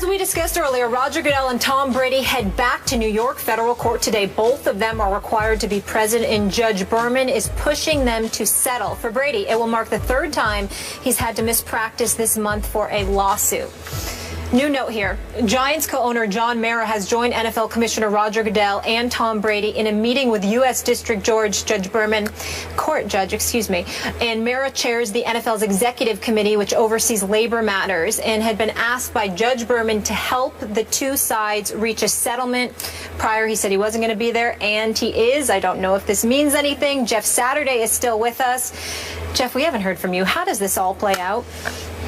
As we discussed earlier, Roger Goodell and Tom Brady head back to New York federal court today. Both of them are required to be present, and Judge Berman is pushing them to settle. For Brady, it will mark the third time he's had to miss practice this month for a lawsuit. New note here. Giants co-owner John Mara has joined NFL Commissioner Roger Goodell and Tom Brady in a meeting with U.S. District Court Judge, and Mara chairs the NFL's Executive Committee, which oversees labor matters, and had been asked by Judge Berman to help the two sides reach a settlement. Prior, he said he wasn't going to be there, and he is. I don't know if this means anything. Jeff Saturday is still with us. Jeff, we haven't heard from you. How does this all play out?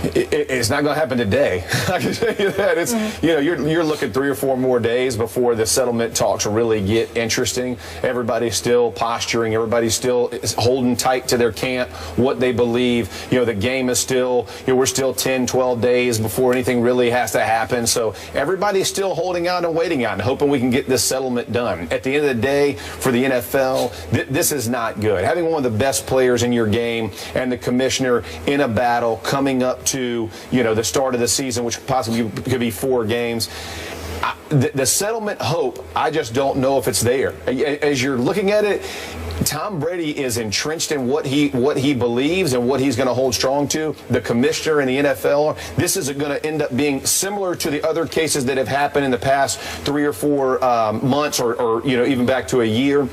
It's not going to happen today. I can tell you that. It's you're looking 3 or 4 more days before the settlement talks really get interesting. Everybody's still posturing. Everybody's still holding tight to their camp, what they believe. The game is still, we're still 10, 12 days before anything really has to happen. So everybody's still holding out and waiting out and hoping we can get this settlement done. At the end of the day, for the NFL, this is not good. Having one of the best players in your game and the commissioner in a battle coming up to the start of the season, which possibly could be 4 games. The settlement hope, I just don't know if it's there. As you're looking at it, Tom Brady is entrenched in what he believes and what he's going to hold strong to. The commissioner and the NFL, this is going to end up being similar to the other cases that have happened in the past 3 or 4 months or even back to a year.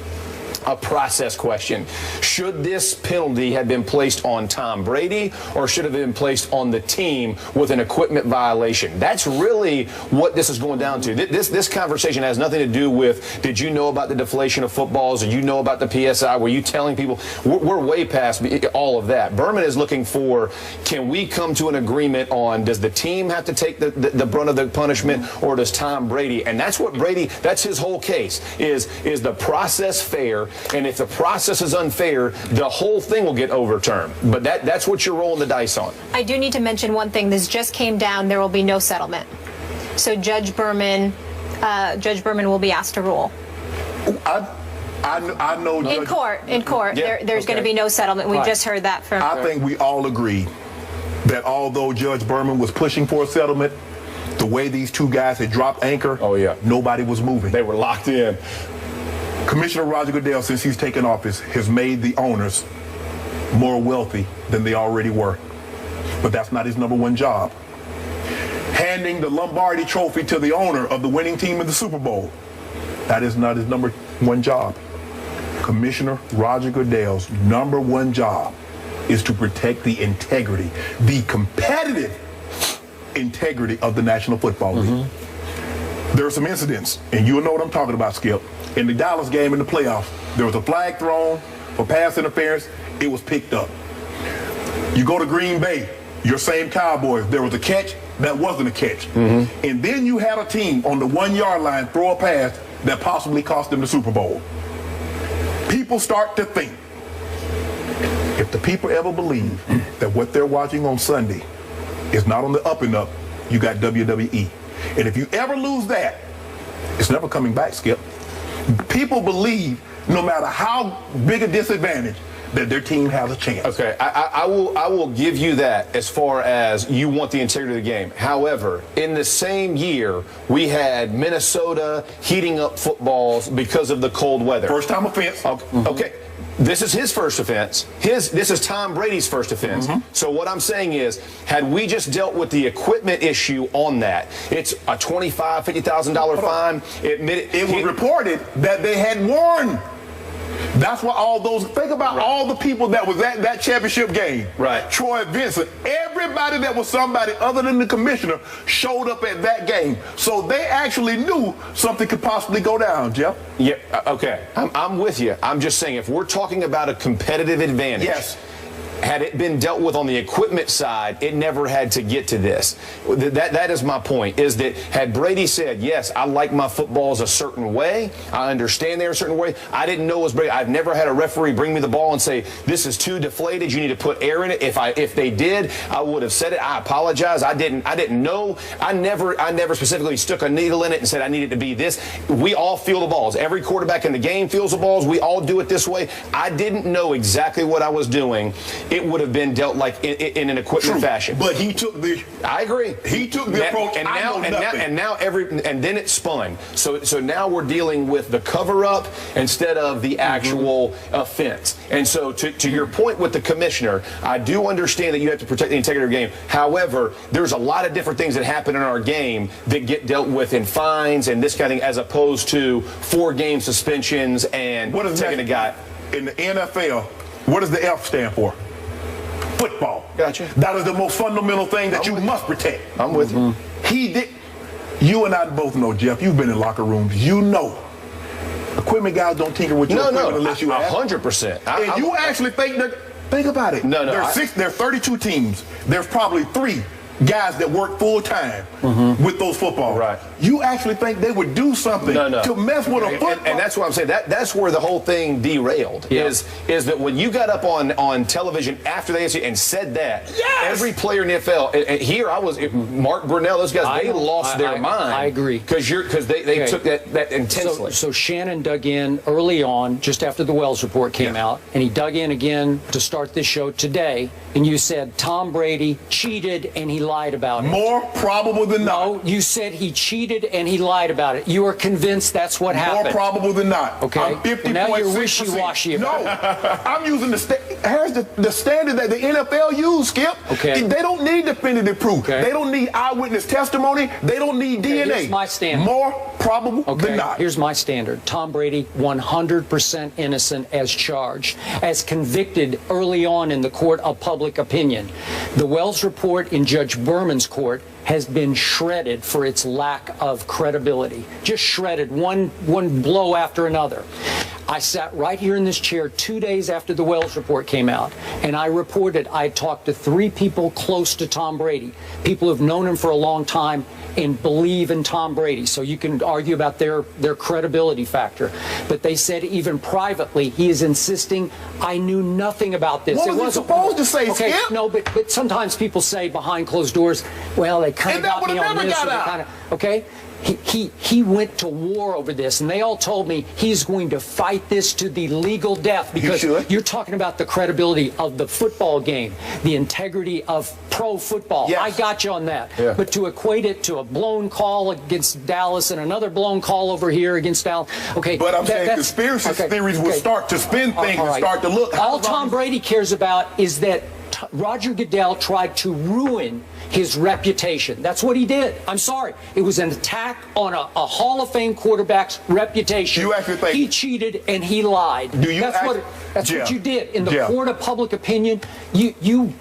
A process question. Should this penalty have been placed on Tom Brady, or should it have been placed on the team with an equipment violation? That's really what this is going down to. This conversation has nothing to do with, did you know about the deflation of footballs? Did you know about the PSI? Were you telling people? We're way past all of that. Berman is looking for, can we come to an agreement on, does the team have to take the brunt of the punishment, or does Tom Brady? And that's what Brady, that's his whole case, is the process fair? And if the process is unfair, the whole thing will get overturned. But that's what you're rolling the dice on. I do need to mention one thing. This just came down. There will be no settlement. So Judge Berman will be asked to rule. I know. In court. Yeah, there's going to be no settlement. We just heard that from. I think we all agree that although Judge Berman was pushing for a settlement, the way these two guys had dropped anchor, nobody was moving. They were locked in. Commissioner Roger Goodell, since he's taken office, has made the owners more wealthy than they already were. But that's not his #1 job. Handing the Lombardi trophy to the owner of the winning team in the Super Bowl, that is not his #1 job. Commissioner Roger Goodell's #1 job is to protect the integrity, the competitive integrity of the National Football League. There are some incidents, and you'll know what I'm talking about, Skip. In the Dallas game in the playoffs, there was a flag thrown for pass interference. It was picked up. You go to Green Bay, your same Cowboys, there was a catch that wasn't a catch. And then you had a team on the 1-yard line throw a pass that possibly cost them the Super Bowl. People start to think, if the people ever believe that what they're watching on Sunday is not on the up and up, you got WWE. And if you ever lose that, it's never coming back, Skip. People believe, no matter how big a disadvantage, that their team has a chance. Okay, I will give you that as far as you want the integrity of the game. However, in the same year, we had Minnesota heating up footballs because of the cold weather. First time offense. Okay. This is his first offense. This is Tom Brady's first offense. So what I'm saying is, had we just dealt with the equipment issue on that, it's a $25,000, $50,000 fine. It was reported that they had won. That's why think about all the people that was at that championship game. Right. Troy Vincent, everybody that was somebody other than the commissioner showed up at that game. So they actually knew something could possibly go down, Jeff. Yeah, okay. I'm with you. I'm just saying, if we're talking about a competitive advantage. Yes. Had it been dealt with on the equipment side, it never had to get to this. That is my point, is that had Brady said, yes, I like my footballs a certain way, I understand they're a certain way, I didn't know it was Brady. I've never had a referee bring me the ball and say, this is too deflated, you need to put air in it. If they did, I would have said it. I apologize. I didn't know. I never specifically stuck a needle in it and said I need it to be this. We all feel the balls. Every quarterback in the game feels the balls. We all do it this way. I didn't know exactly what I was doing. it would have been dealt like in an equipment fashion. But he took the. I agree. He took the approach. And then it spun. So now we're dealing with the cover up instead of the actual offense. And so to your point with the commissioner, I do understand that you have to protect the integrity of the game. However, there's a lot of different things that happen in our game that get dealt with in fines and this kind of thing, as opposed to 4-game suspensions and taking a guy. In the NFL, what does the F stand for? Football. Gotcha. That is the most fundamental thing that you must protect. I'm with you. He did. You and I both know, Jeff. You've been in locker rooms. You know, equipment guys don't tinker with your equipment unless you ask. 100%. And you actually think that? Think about it. No. There's 32 teams. There's probably 3 guys that work full time with those footballs. Right. You actually think they would do something to mess with a football? And that's what I'm saying. That's where the whole thing derailed. Is that when you got up on television after the AFC and said that, every player in the NFL, and here I was, Mark Brunell, those guys, they lost their mind. I agree. Because they took that intensely. So Shannon dug in early on, just after the Wells report came out, and he dug in again to start this show today, and you said Tom Brady cheated and he lied about it. More probable than not. No, you said he cheated and he lied about it. You are convinced that's what happened. More probable than not. Okay. I'm 50.6%. Now you're wishy-washy about it. I'm using here's the standard that the NFL use, Skip. Okay. They don't need definitive proof. Okay. They don't need eyewitness testimony. They don't need DNA. Here's my standard. More probable than not. Here's my standard. Tom Brady, 100% innocent as charged, as convicted early on in the court of public opinion. The Wells report in Judge Berman's court has been shredded for its lack of credibility. Just shredded, one blow after another. I sat right here in this chair 2 days after the Wells report came out, and I reported I talked to 3 people close to Tom Brady, people who've known him for a long time and believe in Tom Brady. So you can argue about their credibility factor. But they said even privately, he is insisting, I knew nothing about this. What was he supposed to say, okay, Skip? No, but sometimes people say behind closed doors, well, they kind of got me on this. Okay? He went to war over this, and they all told me he's going to fight this to the legal death, because you're talking about the credibility of the football game, the integrity of pro football. Yes. I got you on that. Yeah. But to equate it to a blown call against Dallas and another blown call over here against Dallas, okay. But I'm saying conspiracy theories will start to spin things and start to look. All Tom Brady cares about is that Roger Goodell tried to ruin his reputation. That's what he did. I'm sorry. It was an attack on a Hall of Fame quarterback's reputation. You actually think he cheated and he lied? That's what you did. In the court of public opinion, you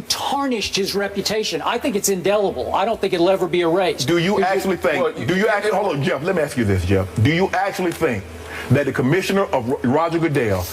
tarnished his reputation. I think it's indelible. I don't think it'll ever be erased. Do you actually think? Hold on, Jeff. Let me ask you this, Jeff. Do you actually think that the commissioner of Roger Goodell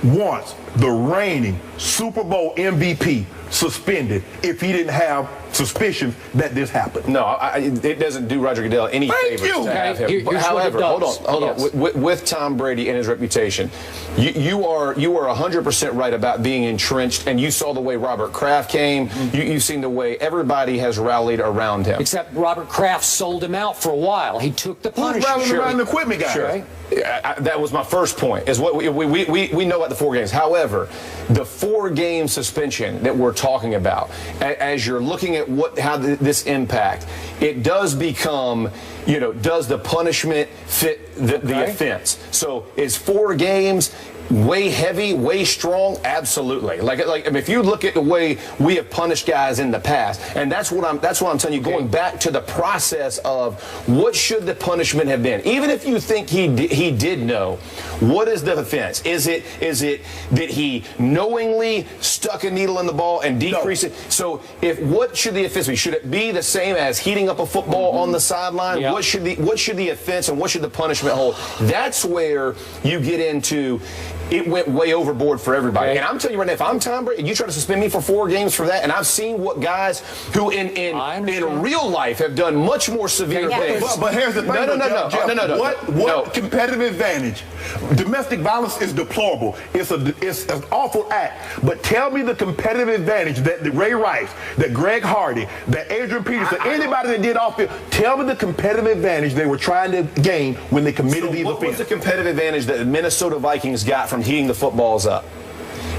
wants the reigning Super Bowl MVP suspended if he didn't have suspicions that this happened? No, it doesn't do Roger Goodell any favors to have him. However, hold on. With Tom Brady and his reputation, you are 100% right about being entrenched, and you saw the way Robert Kraft came. You've seen the way everybody has rallied around him. Except Robert Kraft sold him out for a while. He took the punishment. Who's rallying around the equipment guy? Sure. That was my first point, is what we know about the 4 games. However, the 4-game suspension that we're talking about, as you're looking at how this impact, it does become, does the punishment fit the offense? So is 4 games way heavy, way strong? Absolutely. Like I mean, if you look at the way we have punished guys in the past, and that's what I'm telling you, going back to the process of what should the punishment have been. Even if you think he did know, what is the offense? Is it that he knowingly stuck a needle in the ball and decreased it? So what should the offense be? Should it be the same as heating up a football on the sideline? Yep. What should the offense and what should the punishment hold? That's where you get into it went way overboard for everybody. And I'm telling you right now, if I'm Tom Brady, you try to suspend me for 4 games for that, and I've seen what guys who in real life have done much more severe things. But here's the thing. No. What competitive advantage? Domestic violence is deplorable. It's an awful act. But tell me the competitive advantage that Ray Rice, that Greg Hardy, that Adrian Peterson, anybody that did off field, tell me the competitive advantage they were trying to gain when they committed these offenses. What was the competitive advantage that the Minnesota Vikings got from heating the footballs up?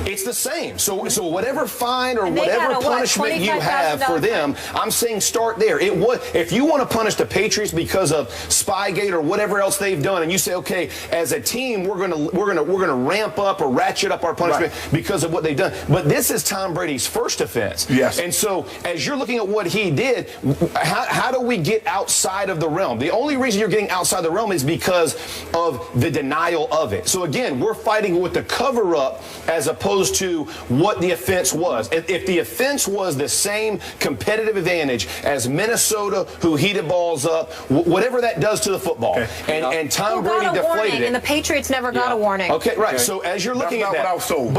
It's the same. So whatever fine or And they whatever got a, punishment you have for them, I'm saying start there. If you want to punish the Patriots because of Spygate or whatever else they've done, and you say, okay, as a team, we're gonna ramp up or ratchet up our punishment because of what they've done. But this is Tom Brady's first offense. Yes. And so as you're looking at what he did, how do we get outside of the realm? The only reason you're getting outside the realm is because of the denial of it. So again, we're fighting with the cover up as opposed to what the offense was. If the offense was the same competitive advantage as Minnesota, who heated balls up, whatever that does to the football, and Tom Brady deflated it, and the Patriots never got a warning. Okay, right. So as you're looking at that,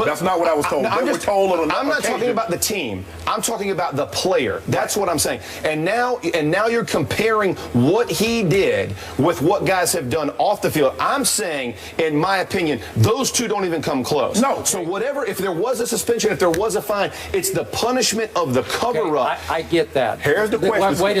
that's not what I was told. I'm not talking about the team. I'm talking about the player. That's what I'm saying. And now you're comparing what he did with what guys have done off the field. I'm saying, in my opinion, those two don't even come close. No. So whatever, if there was a suspension, if there was a fine, it's the punishment of the cover-up. I get that. Here's the question. Wait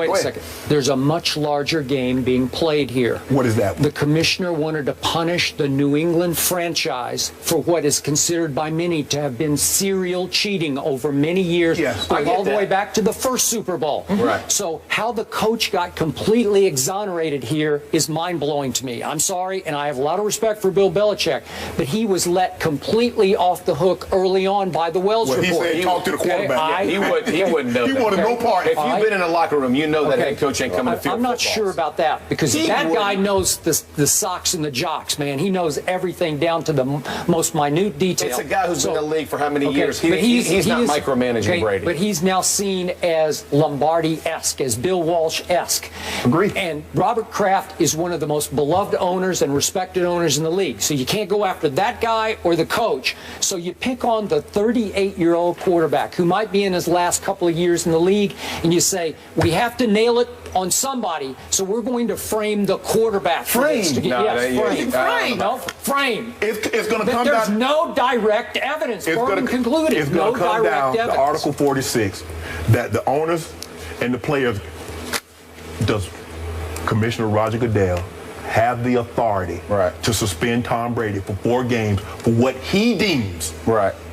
a second. There's a much larger game being played here. What is that? The commissioner wanted to punish the New England franchise for what is considered by many to have been serial cheating over many years, going all the way back to the first Super Bowl. Right. So how the coach got completely exonerated here is mind-blowing to me. I'm sorry, and I have a lot of respect for Bill Belichick, but he was let completely off the hook early on by the Wells report. He said talk to the quarterback. He wouldn't know. He wanted no part. If you've been in a locker room, you know that head coach ain't coming to field. I'm not sure about that, because that guy knows the socks and the jocks, man. He knows everything down to the most minute detail. It's a guy who's been in the league for how many years? He's not micromanaging Brady. But he's now seen as Lombardi-esque, as Bill Walsh-esque. Agreed. And Robert Kraft is one of the most beloved owners and respected owners in the league. So you can't go after that guy or the coach. So you pick on the 38-year-old quarterback who might be in his last couple of years in the league, and you say, we have to nail it on somebody, so we're going to frame the quarterback. Frame. Frame. No, frame. It's going to come There's down. no direct evidence. Berman concluded. It's going to come down to Article 46 that the owners and the players, does Commissioner Roger Goodell have the authority to suspend Tom Brady for 4 games for what he deems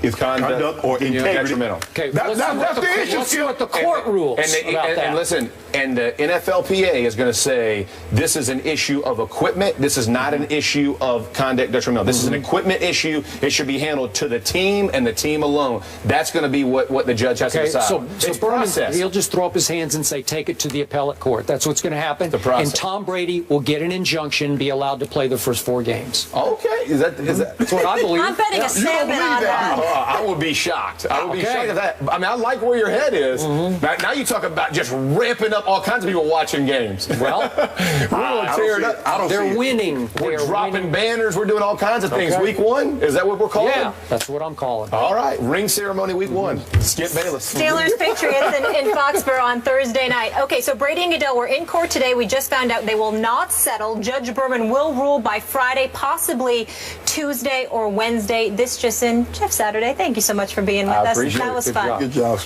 is conduct or integrity. Detrimental. Okay, that's the issue. Let's see what the court rules about that. And listen, and the NFLPA is going to say this is an issue of equipment. This is not an issue of conduct detrimental. This is an equipment issue. It should be handled to the team and the team alone. That's going to be what the judge has to decide. So Berman, process. He'll just throw up his hands and say, take it to the appellate court. That's what's going to happen. The process. And Tom Brady will get an injunction, be allowed to play the first 4 games. Okay, is that That's what I believe. I'm betting a salmon on that. I would be shocked. I would be shocked at that. I mean, I like where your head is. Now you talk about just ramping up all kinds of people watching games. Well, we're going to tear it up. They're winning. We're dropping banners. We're doing all kinds of things. Week 1? Is that what we're calling? Yeah, that's what I'm calling. All right. Ring ceremony week 1. Skip Bayless. Steelers Patriots in Foxborough on Thursday night. Okay, so Brady and Goodell were in court today. We just found out they will not settle. Judge Berman will rule by Friday, possibly Tuesday or Wednesday. This just in. Jeff Saturday, thank you so much for being with us. That was fun. Good job.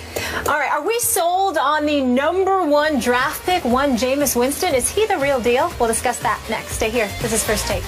All right, are we sold on the #1 draft pick, Jameis Winston? Is he the real deal? We'll discuss that next. Stay here. This is First Take.